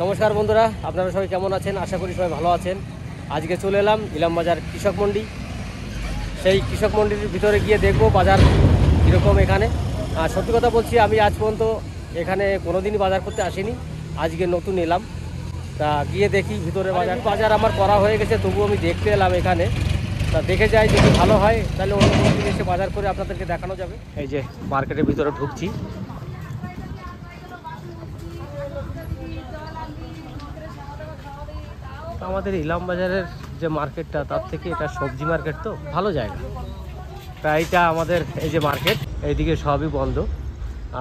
নমস্কার বন্ধুরা, আপনারা সবাই কেমন আছেন? আশা করি সবাই ভালো আছেন। আজকে চলে এলাম ইলামবাজার কৃষক মন্ডি। সেই কৃষক মন্ডির ভিতরে গিয়ে দেখবো বাজার কীরকম এখানে। আর সত্যি কথা বলছি, আমি আজ পর্যন্ত এখানে কোনোদিনই বাজার করতে আসিনি, আজকে নতুন এলাম। তা গিয়ে দেখি ভিতরে বাজার আমার করা হয়ে গেছে, তবুও আমি দেখতে এলাম এখানে। তা দেখে যাই, যদি ভালো হয় তাহলে অন্য কোনো দিন এসে বাজার করে আপনাদেরকে দেখানো যাবে। এই যে মার্কেটের ভিতরে ঢুকছি। আমাদের ইলামবাজারের যে মার্কেটটা, তার থেকে এটা সবজি মার্কেট, তো ভালো জায়গা। তাই এটা আমাদের এই যে মার্কেট, এইদিকে সবই বন্ধ,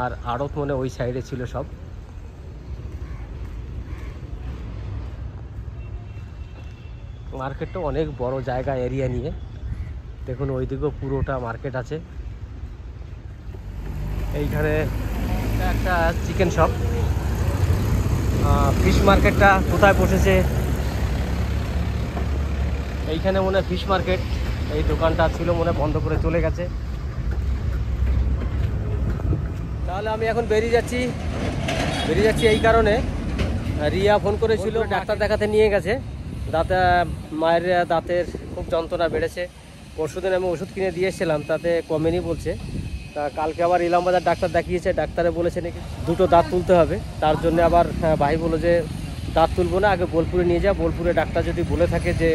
আর আড়ত মনে ওই সাইডে ছিল সব। মার্কেটটা অনেক বড় জায়গা, এরিয়া নিয়ে। দেখুন ওইদিকেও পুরোটা মার্কেট আছে। এইখানে একটা চিকেন শপ। ফিশ মার্কেটটা কোথায় বসেছে? এইখানে মনে হয় ফিশ মার্কেট। এই দোকানটা ছিল মনে বন্ধ করে চলে গেছে। তাহলে আমি এখন বেরিয়ে যাচ্ছি এই কারণে। রিয়া ফোন করেছিল, ডাক্তার দেখাতে নিয়ে গেছে। মায়ের দাঁতের খুব যন্ত্রণা বেড়েছে। পরশুদিন আমি ওষুধ কিনে দিয়ে এসেছিলাম, তাতে কমেনি বলছে। তা কালকে আবার ইলামবাজার ডাক্তার দেখিয়েছে, ডাক্তারে বলেছে নাকি দুটো দাঁত তুলতে হবে। তার জন্য আবার ভাই বললো যে দাঁত তুলবো না, আগে বোলপুরে নিয়ে যা। বোলপুরে ডাক্তার যদি বলে থাকে যে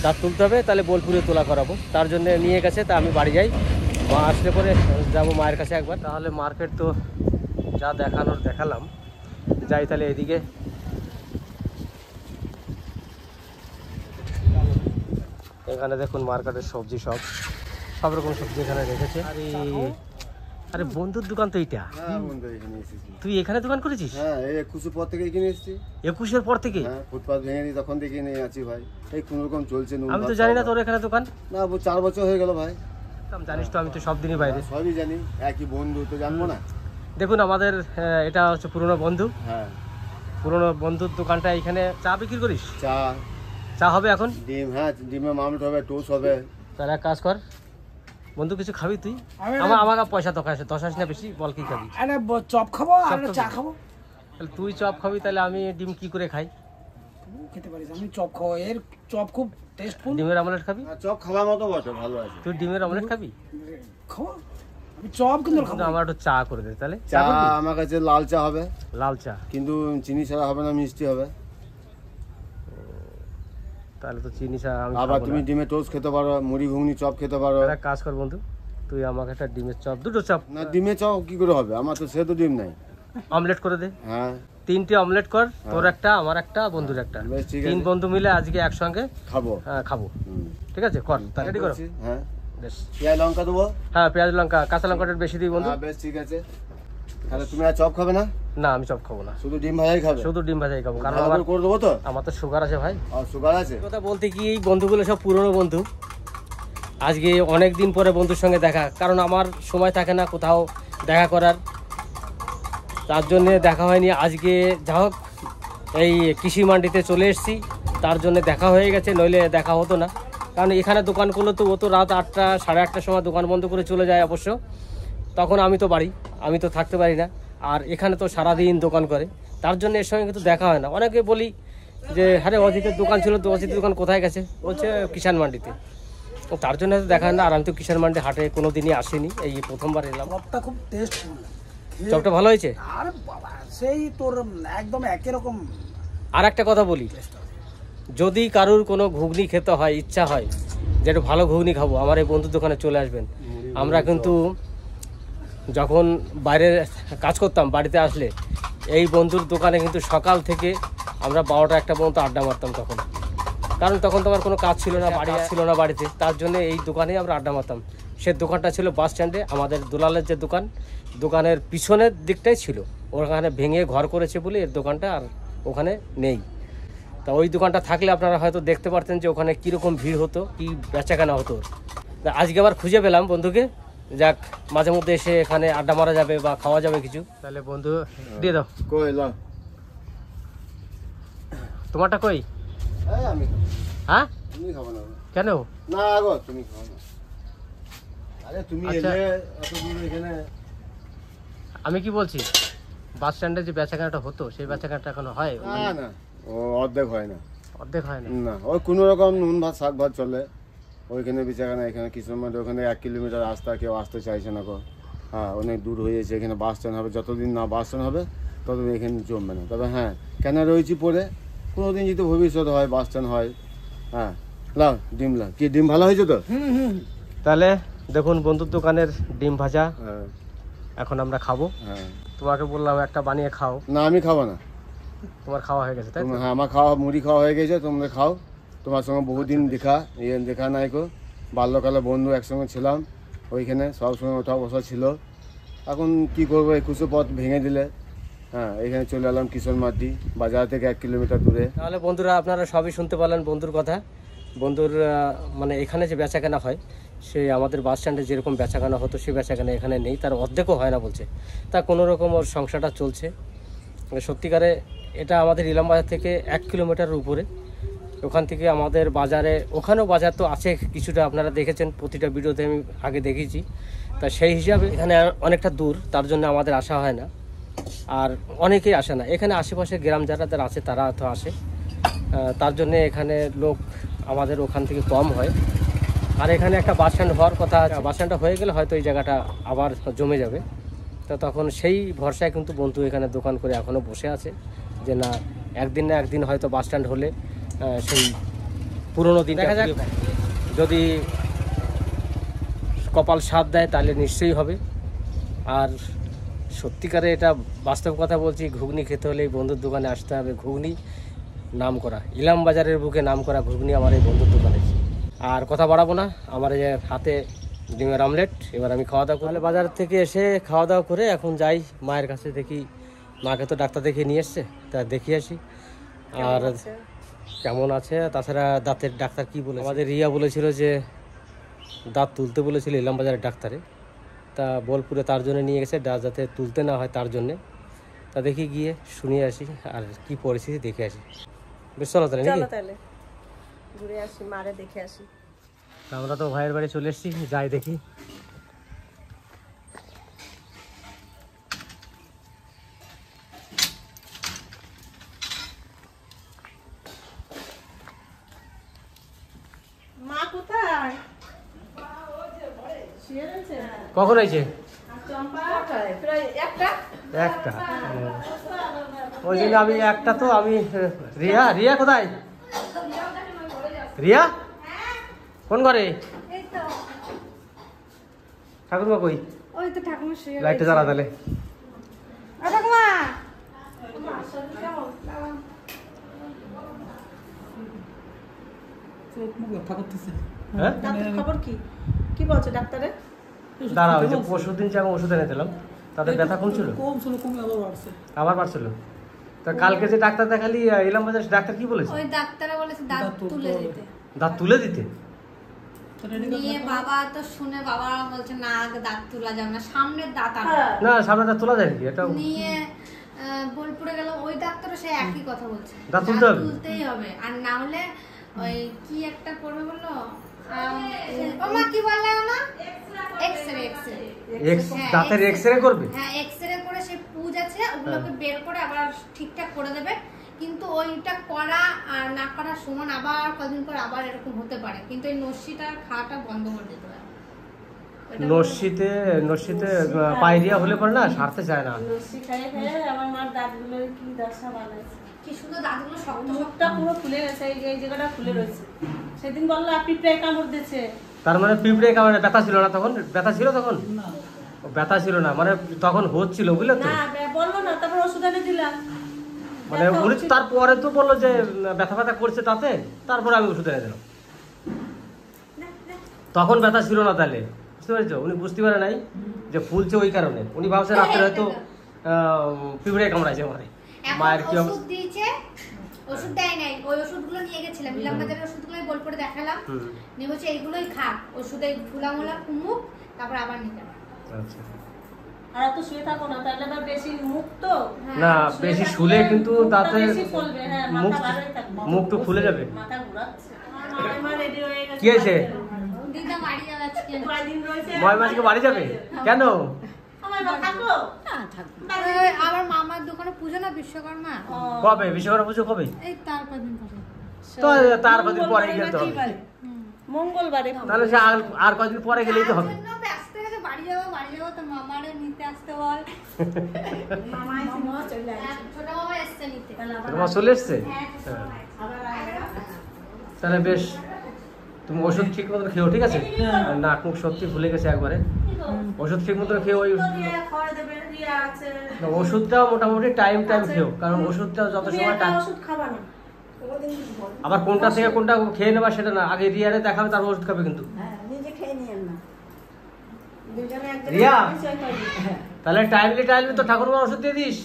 দাঁত তুলতে হবে, তাহলে বোলপুরে তোলা করাবো। তার জন্য নিয়ে গেছে। তা আমি বাড়ি যাই, মা আসলে পরে যাবো মায়ের কাছে একবার। তাহলে মার্কেট তো যা দেখানোর দেখালাম, যাই তাহলে এদিকে। এখানে দেখুন মার্কেটের সবজি, সব রকম সবজি এখানে রেখেছে। আরে বন্ধুর দোকান তো এইটা? হ্যাঁ বন্ধু, এখানে এসেছি। তুই এখানে দোকান করেছিস? হ্যাঁ, এই 21 পর থেকে এখানে এসেছি। 21-এর পর থেকে? হ্যাঁ, ফুটপাত ভেঙে নি তখন থেকে নিয়ে আছি ভাই। এই কোন রকম চলছে। আমি তো জানি না তোর এখানে দোকান। না, 4 বছর হয়ে গেল ভাই। জানিস তো আমি তো সব দিনই বাইরে। সবই জানি, একই বন্ধু তো, জানবো না? দেখুন আমাদের এটা হচ্ছে পুরনো বন্ধু। হ্যাঁ, পুরনো বন্ধুর দোকানটা। এখানে চা বিক্রি করিস? চা হবে এখন? ডিম, হ্যাঁ ডিমের মামলেট হবে, টোস্ট হবে। তাহলে এক কাজ কর বন্ধু, কিছু খাবি তুই? আমাকে পয়সা তো খাইছে, 10 আসে না বেশি, বল কি খাবি? আরে চপ খাবো আর চা খাবো। তাহলে তুই চপ খাবি, তাহলে আমি ডিম কি করে খাই? খেতে পারিস, আমি চপ খাবো। এর চপ খুব টেস্টফুল। ডিমের অমলেট খাবি? চপ খাওয়ার মতো বটে, ভালো আছে। তুই ডিমের অমলেট খাবি? খাবো আমি চপ, কিন্তু খাবো। আমার একটু চা করে দে তাহলে। চা আমার কাছে লাল চা হবে। লাল চা কিন্তু চিনি ছাড়া হবে না, মিষ্টি হবে। তাহলে তো চিনি চা আমি আবার তুমি ডিমের টোস্ট খেতে পারো, মুড়ি ঘুগনি চপ খেতে পারো। একটা কাজ কর বন্ধু, তুই আমাকে একটা ডিমের চপ, দুটো চপ। না, ডিমের চপ কি করে হবে? আমার তো সে তো ডিম নাই। অমলেট করে দে। হ্যাঁ, 3টে অমলেট কর, তোর একটা, আমার একটা, বন্ধুর একটা। 3 বন্ধু মিলে আজকে একসঙ্গে খাবো। হ্যাঁ খাবো, ঠিক আছে? কর তাহলে, রেডি করো। হ্যাঁ, বেশ। পেঁয়াজ লঙ্কা দেবো? হ্যাঁ, পেঁয়াজ লঙ্কা, কাঁচা লঙ্কাটা বেশি দিই বন্ধু। বেশ, ঠিক আছে। তাহলে তুমি আর চপ খাবে না? না, আমি চপ খাবো না, শুধু ডিম ভাজাই খাবে? শুধু ডিম ভাজাই খাবো, কারণ আবার করে দেবো তো। আমার তো সুগার আছে ভাই। সুগার আছে? কথা বলতে কি, এই বন্ধুগুলো সব পুরনো বন্ধু। আজকে অনেক দিন পরে বন্ধুর সঙ্গে দেখা, কারণ আমার সময় থাকে না কোথাও দেখা করার, তার জন্যে দেখা হয়নি। আজকে যা হোক এই কৃষি মান্ডিতে চলে এসেছি, তার জন্য দেখা হয়ে গেছে, নইলে দেখা হতো না। কারণ এখানে দোকানগুলো তো ও তো রাত 8টা সাড়ে 8টার সময় দোকান বন্ধ করে চলে যায় অবশ্য। তখন আমি তো বাড়ি, আমি তো থাকতে পারি না। আর এখানে তো সারাদিন দোকান করে, তার জন্য এর সঙ্গে কিন্তু দেখা হয় না। অনেকে বলি যে আরে অজিতের দোকান ছিল তো, অজিতের দোকান কোথায় গেছে? বলছে কিষাণ মান্ডিতে। তার জন্য হয়তো দেখা হয় না। আর আমি তো কিষাণ মান্ডি হাটে কোনো দিনই আসিনি, এই প্রথমবার এলাম। চপটা খুব টেস্টফুল। চপটা ভালো হয়েছে? আরে বাবা, সেই তোর একদম একই রকম। আর একটা কথা বলি, যদি কারুর কোনো ঘুগনি খেতে হয়, ইচ্ছা হয় যে একটু ভালো ঘুগনি খাবো, আমার এই বন্ধুর দোকানে চলে আসবেন। আমরা কিন্তু যখন বাইরে কাজ করতাম, বাড়িতে আসলে এই বন্ধুর দোকানে কিন্তু সকাল থেকে আমরা 12টা 1টা পর্যন্ত আড্ডা মারতাম। কারণ তখন তো আমার কোনো কাজ ছিল না, বাড়ি ছিল না বাড়িতে, তার জন্য এই দোকানেই আমরা আড্ডা মারতাম। সে দোকানটা ছিল বাস স্ট্যান্ডে, আমাদের দুলালের যে দোকান, দোকানের পিছনের দিকটাই ছিল। ওখানে ভেঙে ঘর করেছে বলে এর দোকানটা আর ওখানে নেই। তা ওই দোকানটা থাকলে আপনারা হয়তো দেখতে পারতেন যে ওখানে কীরকম ভিড় হতো, কী বেচাকেনা হতো। তা আজকে আবার খুঁজে পেলাম বন্ধুকে, যাক মাঝে মধ্যে এসে এখানে আড্ডা মারা যাবে বা খাওয়া যাবে কিছু। তাহলে বন্ধু দিয়ে দাও। কই লাও, তোমারটা কই? আমি। হ্যাঁ, তুমি খাবো না? কেন? না গো, তুমি খাও না। আরে তুমি এলে এত দূর এখানে। আমি কি বলছি, বাস স্ট্যান্ডে যে বেচাকেনাটা হতো সেই বেচাকেনাটা এখনো হয়? না না, ও অর্ধেক হয় না। অর্ধেক হয় না? না, ওই কোনো রকম নুন ভাত শাক ভাত চলে ওইখানে বেচাকেনা। না এখানে কিশোরগঞ্জ ওখানে 1 কিলোমিটার রাস্তা, কেউ আসতে চাইছে না গো। হ্যাঁ, অনেক দূর হয়ে যাচ্ছে। এখানে বাস স্ট্যান্ড হবে, যতদিন না বাস স্ট্যান্ড হবে ততদিন এখানে জমবে না। তবে হ্যাঁ, কেন রয়েছি পরে কোনো দিন যদি ভবিষ্যৎ হয় বাস স্ট্যান্ড হয়। হ্যাঁ, লাও ডিম লাও। কি ডিম ভালো হয়েছে তো? তাহলে দেখুন বন্ধুর দোকানের ডিম ভাজা হ্যাঁ এখন আমরা খাবো। হ্যাঁ। তোমাকে বললাম একটা বানিয়ে খাও, না আমি খাবো না। তোমার খাওয়া হয়ে গেছে তাই তো? হ্যাঁ, আমার খাওয়া মুড়ি খাওয়া হয়ে গেছে, তোমরা খাও। তোমার সঙ্গে বহুদিন দেখা নাই গো। বাল্যকালে বন্ধু একসঙ্গে ছিলাম, ওইখানে সবসময় ওঠা বসা ছিল। এখন কি করবো, 21 পথ ভেঙে দিলে। হ্যাঁ, এখানে চলে এলাম কিশোরমাটি, বাজার থেকে 1 কিলোমিটার দূরে। তাহলে বন্ধুরা আপনারা সবই শুনতে পারলেন বন্ধুর কথা। বন্ধুর মানে এখানে যে বেচাকেনা হয় সে আমাদের বাস স্ট্যান্ডে যেরকম বেচাকেনা হতো সেই বেচাকেনা এখানে নেই, তার অর্ধেকও হয় না বলছে। তা কোনো রকম ওর সংসারটা চলছে। সত্যিকারে এটা আমাদের ইলাম বাজার থেকে 1 কিলোমিটার উপরে। ওখান থেকে আমাদের বাজারে, ওখানেও বাজার তো আছে কিছুটা, আপনারা দেখেছেন প্রতিটা ভিডিওতে আমি আগে দেখিয়েছি। তা সেই হিসাবে এখানে অনেকটা দূর, তার জন্য আমাদের আসা হয় না। আর অনেকেই আসে না এখানে, আশেপাশে গ্রাম যারা আছে তারা তো আসে, তার জন্য এখানে লোক আমাদের ওখান থেকে কম হয়। আর এখানে একটা বাস স্ট্যান্ড হওয়ার কথা, বাস স্ট্যান্ডটা হয়ে গেলে হয়তো এই জায়গাটা আবার জমে যাবে। তো তখন সেই ভরসায় কিন্তু বন্ধু এখানে দোকান করে এখনও বসে আছে যে না একদিন না একদিন হয়তো বাস স্ট্যান্ড হলে সেই পুরনো দিন দেখা যাক, যদি কপাল সাথ দেয় তাহলে নিশ্চয়ই হবে। আর সত্যিকারে এটা বাস্তব কথা বলছি, ঘুগনি খেতে হলে এই বন্ধুর দোকানে আসতে হবে। ঘুগনি নাম করা, ইলাম বাজারের বুকে নাম করা ঘুগনি আমার এই বন্ধুর দোকানে। আর কথা বাড়াবো না, আমার এই হাতে ডিমের আমলেট। এবার আমি খাওয়া দাওয়া করলে বাজার থেকে এসে খাওয়া দাওয়া করে এখন যাই মায়ের কাছে, দেখি মাকে তো ডাক্তার দেখিয়ে নিয়ে এসছে, তা দেখিয়ে আসি আর কেমন আছে। তাছাড়া দাঁতের ডাক্তার কি বলে, আমাদের রিয়া বলেছিল যে দাঁত তুলতে বলেছিল ইলাম বাজারের ডাক্তারে। তা বোলপুরে তার জন্য নিয়ে গেছে, দাঁত যাতে তুলতে না হয় তার জন্যে। তা দেখি গিয়ে শুনিয়ে আসি আর কি পরিস্থিতি দেখে আসি। বেশ চলো তাহলে নাকি? তাহলে ঘুরে আসি, মারে দেখে আসি। আমরা তো ভাইয়ের বাড়ি চলে এসেছি, যাই দেখি। মা কোথায়? শুয়ে রয়েছে? কখন হয়েছে? কোথায়? প্রায় একটা। একটা। ওই জন্য আমি একটা, তো আমি রিয়া, রিয়া কোথায়? রিয়া কোন ঘরে? এই তো। ঠাকুরমা কই? ওই তো ঠাকুমা শুয়ে লাইটটা জ্বালা তাহলে। ঠাকুমা হ্যাঁ ডাক্তার খবর কি? কি বলছে ডাক্তারে? দাঁড়াও, ওই যে পরশুদিন যে আমি ওষুধ এনে দিলাম তাতে ব্যথা কমছিল, আবার বাড়ছিল। তা কালকে যে ডাক্তার দেখালি ইলাম বাজার, ডাক্তার কি বলেছে? ওই ডাক্তারে বলেছে দাঁত তুলে দিতে। দাঁত তুলে দিতে? নিয়ে বাবা তো শুনে বাবা বলছে না আগে দাঁত তোলা যাবে না, সামনের দাঁত আগে। না সামনে দাঁত তোলা যায় নাকি? এটা নিয়ে বোলপুরে গেল, ওই ডাক্তারও সে একই কথা বলছে, দাঁত তুলতে হবে? তুলতেই হবে, আর না হলে ওই কি একটা করবে বললো, ও মা কি বললে না, এক্সরে। দাঁতের এক্সরে করবে? হ্যাঁ, এক্সরে করে সে পুজ আছে ওগুলোকে বের করে আবার ঠিকঠাক করে দেবে। কিন্তু ওইটা করা আর না করা সমান, আবার কদিন পর আবার এরকম হতে পারে। কিন্তু এই নস্যিটা খাওয়াটা বন্ধ করে দিতে হবে। নস্যিতে পায়রিয়া হলে পরে না সারতে চায় না। লস্যি খেয়ে খেয়ে আমার মার দাঁতগুলোর কি দশা বানাইছে। কি সুন্দর দাঁতগুলো শক্ত শক্ত। মুখটা পুরো ফুলে গেছে, এই জায়গাটা ফুলে রয়েছে। সেদিন বললো পিঁপড়ে কামড় দিয়েছে। তার মানে পিঁপড়ে কামড়ে ব্যথা ছিল না তখন? ব্যথা ছিল তখন? ব্যথা ছিল না মানে তখন হচ্ছিল, বুঝলে তো? না বললো না, তারপর ওষুধ এনে দিলাম। মানে উনি তারপরে তো বললো যে ব্যথা করছে তাতে, তারপরে আমি ওষুধ এনে দিলাম। তখন ব্যথা ছিল না তাহলে, বুঝতে পেরেছো? উনি বুঝতে পারে নাই যে ফুলছে ওই কারণে। উনি ভাবছে রাত্রে হয়তো পিঁপড়ে কামড়াইছে মানে। মায়ের কি ওষুধ দিয়েছে, ওষুধ দেয় নাই। ওই ওষুধগুলো নিয়ে গেছিলাম, ইলাম বাজারের ওষুধগুলো বোলপুরে দেখালাম, নিয়ে বলছে এইগুলোই খা, ওষুধে ফুলামুলা কুমুক, তারপর আবার নিতে। আচ্ছা। আর এত শুয়ে থাকো না, তাহলে আবার বেশি মুখ তো না বেশি শুলে কিন্তু দাঁতে মুখ তো ফুলে যাবে। মাথা ঘুরাচ্ছে। মা রেডি হয়ে গেছে। কি হয়েছে? দিদা বাড়ি যাচ্ছে। কয়দিন রয়েছে? ময় মাসকে বাড়ি যাবে কেন? আমার এবার থাকো? ওই আমার মামার দোকানে পুজো না বিশ্বকর্মা, কবে বিশ্বকর্মা পুজো কবে? এই তার কদিন পরে। তো তার কদিন পরে গেলে হবে। মঙ্গলবারে তাহলে সে আর কদিন পরে গেলেই তো হবে। তার জন্য ব্যস্ত হয়ে গেছে, বাড়ি যাবো তো মামারে নিতে আসতে বল। মামা চলে আসে। ছোট মামা এসছে নিতে। তোমার চলে এসছে? হ্যাঁ, ছোট মামা এসছে। তাহলে বেশ, তুমি ওষুধ ঠিক মতো খেও, ঠিক আছে? নাক মুখ সত্যি ভুলে গেছে একবারে। ওষুধ ঠিক মতো খেও। ওই রিয়া খাওয়া দেবে, রিয়া আছে। ওষুধটাও মোটামুটি টাইম খেও, কারণ ওষুধটা যত সময় রিয়াটা ওষুধ খাবা না। আবার কোনটা থেকে কোনটা খেয়ে নেবা সেটা না, আগে রিয়ারে দেখাবে তারপর ওষুধ খাবে কিন্তু। নিজে খেয়ে নিয়েন না। দুজনে একজন রিয়া, বিষয় করবে। তাহলে টাইমলি তো ঠাকুরমার ওষুধ দিয়ে দিস।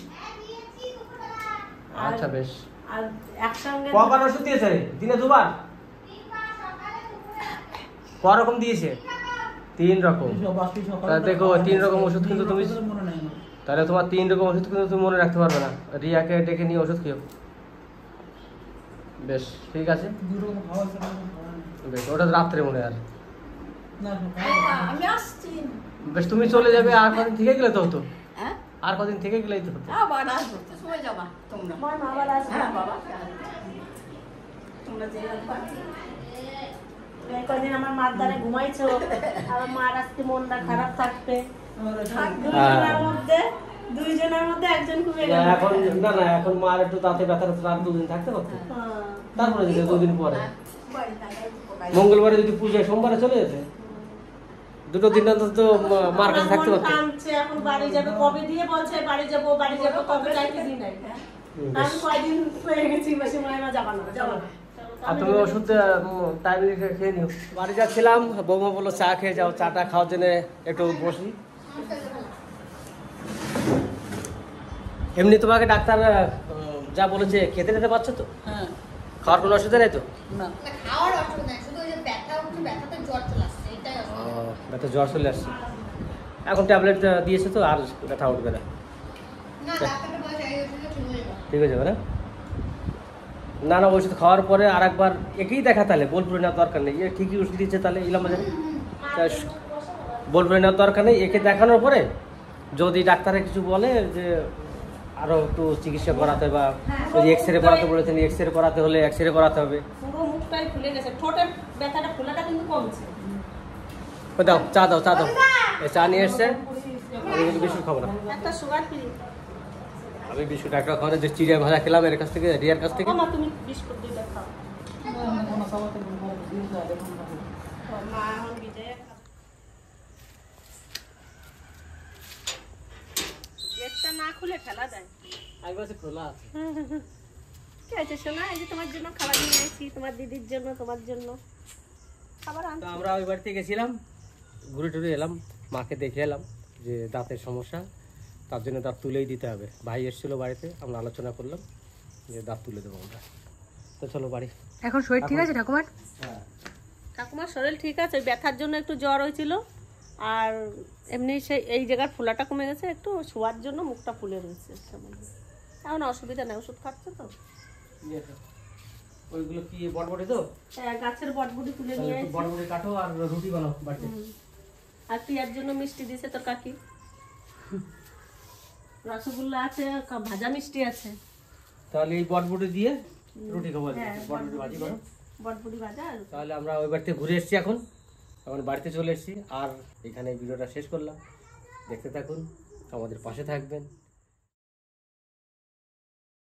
আচ্ছা বেশ। আর একসঙ্গে কবার ওষুধ দিয়েছে? দিনে দুবার? ক রকম দিয়েছে? 3 রকম। তাহলে দেখো 3 রকম ওষুধ কিন্তু তুমি, তাহলে তোমার 3 রকম ওষুধ কিন্তু তুমি মনে রাখতে পারবে না। রিয়াকে ডেকে নিয়ে ওষুধ খেও। বেশ ঠিক আছে, বেশ। ওটা তো রাত্রে মনে আর আমি আসছি। বেশ, তুমি চলে যাবে আর কদিন থেকে গেলে তো হতো। আর কদিন থেকে গেলেই তো হতো। আবার আসবো তো, সময় যাবা তোমরা। মা আবার আসবে। হ্যাঁ বাবা, তোমরা যে এই কদিন আমার মার দ্বারে ঘুমাইছো, আমার মার আজকে মনটা খারাপ থাকবে। দুইজনের মধ্যে একজন ঘুমিয়ে গেল। এখন না এখন মার একটু দাঁতে ব্যথা আর 2 দিন থাকতে পারতো, তারপরে যেতে 2 দিন পরে। মঙ্গলবারে যদি পুজো, সোমবারে চলে যেতে, 2 দিন তো মার কাছে থাকতে পারতো। কাঁদছে, এখন বাড়ি যাবে। কবে দিয়ে বলছে বাড়ি যাবো কবে যাইতে দিন নাই। আমি কয়দিন হয়ে গেছি বসে মায়েরা যাবা না। আর তুমি ওষুধ টাইমলি খেয়ে নিও। বাড়ি যাচ্ছিলাম, বৌমা বললো চা খেয়ে যাও। চাটা খাওয়ার জন্য একটু বসি। এমনি তোমাকে ডাক্তার যা বলেছে খেতে নিতে পারছো তো? হ্যাঁ খাওয়ার কোনো অসুবিধা নেই তো? না, না, খাওয়ার অসুবিধা নাই, শুধু ওই যে ব্যথা উঠছে, ব্যথাতে জ্বর চলে আসছে, এটাই অসুবিধা। ব্যথা জ্বর চলে আসছে, এখন ট্যাবলেট দিয়েছে তো আর ব্যথা উঠবে না। না, ডাক্তারটা বলেছে এই ওষুধে ঠিক হয়ে যাবে। ঠিক হয়ে যাবে না? না না, ওষুধ খাওয়ার পরে আর একবার একেই দেখা, তাহলে বোলপুরে নেওয়ার দরকার নেই। এ ঠিকই ওষুধ দিচ্ছে, তাহলে ইলাম বাজারে বোলপুরে নেওয়ার দরকার নেই। একে দেখানোর পরে যদি ডাক্তারে কিছু বলে যে আরও একটু চিকিৎসা করাতে, বা ওই এক্সরে করাতে বলেছেন, এক্সরে করাতে হলে এক্সরে করাতে হবে। পুরো মুখটাই ফুলে গেছে, ঠোঁটের ব্যথাটা ফোলাটা কিন্তু কমছে। ওই দাও, চা দাও, চা দাও। এই চা নিয়ে এসছে। আমি কিন্তু বিস্কুট খাবো না, একটা সুগার ফ্রি। আমি বিস্কুট একটা খাওয়া যে চিড়িয়া ভাজা খেলাম এর কাছ থেকে, রিয়ার কাছ থেকে। মা তুমি বিস্কুট দুইটা খাও। মা এখন বিজয় গেটটা না খুলে ফেলা যায়। আমি বলছি খোলা আছে। ঠিক আছে শোনা, এই যে তোমার জন্য খাবার নিয়ে আসি, তোমার দিদির জন্য, তোমার জন্য খাবার তো আনছি। আমরা ওই বাড়িতে গেছিলাম, ঘুরে টুরে এলাম, মাকে দেখে এলাম যে দাঁতের সমস্যা, তার জন্য দাঁত তুলেই দিতে হবে। ভাই এসেছিলো বাড়িতে, আমরা আলোচনা করলাম যে দাঁত তুলে দেবো আমরা। তো চলো বাড়ি। এখন শরীর ঠিক আছে ঠাকুমার? হ্যাঁ, ঠাকুমার শরীর ঠিক আছে, ওই ব্যথার জন্য একটু জ্বর হয়েছিল, আর এমনি সেই এই জায়গার ফোলাটা কমে গেছে, একটু শোয়ার জন্য মুখটা ফুলে রয়েছে। এখন অসুবিধা নেই, ওষুধ খাচ্ছে তো। ওইগুলো কি বটবটি তো? হ্যাঁ, গাছের বটবুটি তুলে নিয়ে এসেছি। বটবটি কাটো আর রুটি বানাও বাড়িতে। আর পিয়ার জন্য মিষ্টি দিয়েছে তোর কাকি, রসগোল্লা আছে, ভাজা মিষ্টি আছে। তাহলে এই বটবটি দিয়ে রুটি খাবো। হ্যাঁ, বটবটি ভাজি করো। বটবুটি ভাজা আর তাহলে আমরা ওই বাড়িতে ঘুরে এসেছি, এখন বাড়িতে চলে এসেছি। আর এখানে ভিডিওটা শেষ করলাম। দেখতে থাকুন, আমাদের পাশে থাকবেন।